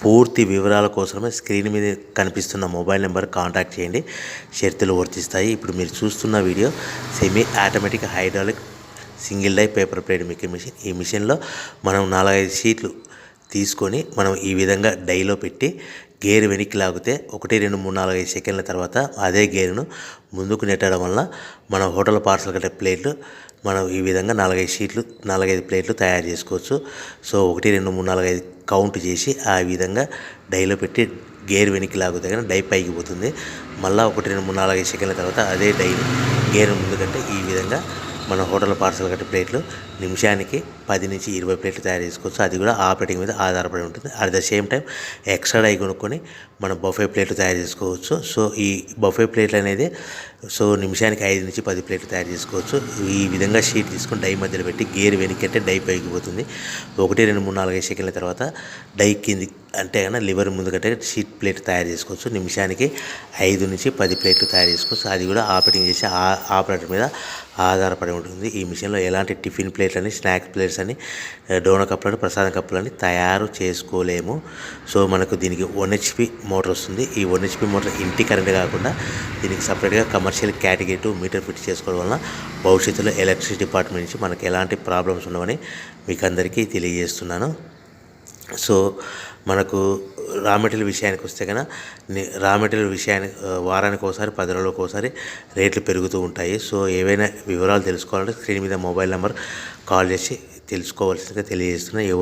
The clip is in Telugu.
పూర్తి వివరాల కోసమే స్క్రీన్ మీద కనిపిస్తున్న మొబైల్ నెంబర్ కాంటాక్ట్ చేయండి. షరతులు వర్తిస్తాయి. ఇప్పుడు మీరు చూస్తున్న video semi automatic hydraulic single die paper plate making machine. ఈ మిషన్లో మనం 4-5 షీట్లు తీసుకొని మనం ఈ విధంగా డైలో పెట్టి గేర్ వెనక్కి లాగితే 1 2 3 4 5 సెకండ్ల తర్వాత అదే గేరును ముందుకు నెట్టడం వల్ల మన హోటల్ పార్సల్ కట్టే ప్లేట్లు మనం ఈ విధంగా 4-5 షీట్లు 4-5 ప్లేట్లు తయారు చేసుకోవచ్చు. సో 1 2 3 4 5 కౌంట్ చేసి ఆ విధంగా డైలో పెట్టి గేర్ వెనక్కి లాగితే కానీ డై పైకి పోతుంది. మళ్ళీ 1 2 3 4 5 సెకండ్ల తర్వాత అదే డైని గేర్ ముందుకంటే ఈ విధంగా మన హోటల్ పార్సల్ కట్టే ప్లేట్లు నిమిషానికి 10 నుంచి 20 ప్లేట్లు తయారు చేసుకోవచ్చు. అది కూడా ఆపరేటింగ్ మీద ఆధారపడి ఉంటుంది. At the same time extra die కొనుక్కొని మనం బఫే ప్లేట్లు తయారు చేసుకోవచ్చు. సో ఈ బఫే ప్లేట్లు అనేది నిమిషానికి 5 నుంచి 10 ప్లేట్లు తయారు చేసుకోవచ్చు. ఈ విధంగా షీట్ తీసుకొని డై మధ్యలో పెట్టి గేర్ వెనక్కి అంటే డై పైకి పోతుంది. 1 2 3 4 5 సెకండ్ల తర్వాత డై కింది అంటే కన్నా లివర్ ముందుకంటే షీట్ ప్లేట్ తయారు చేసుకోవచ్చు. నిమిషానికి 5 నుంచి 10 ప్లేట్లు తయారు చేసుకోవచ్చు. అది కూడా ఆపరేటింగ్ చేసే ఆపరేటర్ మీద ఆధారపడి ఉంటుంది. ఈ మిషన్లో ఎలాంటి టిఫిన్ ప్లేట్లని, స్నాక్స్ ప్లేట్స్ అని, డోనా కప్పులని, ప్రసాదం కప్పులని తయారు చేసుకోలేము. సో మనకు దీనికి 1 HP మోటార్ వస్తుంది. ఈ 1 HP మోటార్ ఇంటి కరెంట్ కాకుండా దీనికి సపరేట్గా కమర్షియల్ కేటగిరీ 2 మీటర్ ఫిట్ చేసుకోవడం వలన భవిష్యత్తులో ఎలక్ట్రిసిటీ డిపార్ట్మెంట్ నుంచి మనకు ఎలాంటి ప్రాబ్లమ్స్ ఉండవని మీకు అందరికీ తెలియజేస్తున్నాను. సో మనకు రా మెటీరియల్ విషయానికి వస్తే కనుక రా మెటీరియల్ విషయానికి వారానికి ఒకసారి 10 రోజులకు ఒకసారి రేట్లు పెరుగుతూ ఉంటాయి. సో ఏవైనా వివరాలు తెలుసుకోవాలంటే స్క్రీన్ మీద మొబైల్ నెంబర్ కాల్ చేసి తెలుసుకోవాల్సిందిగా తెలియజేస్తున్నా.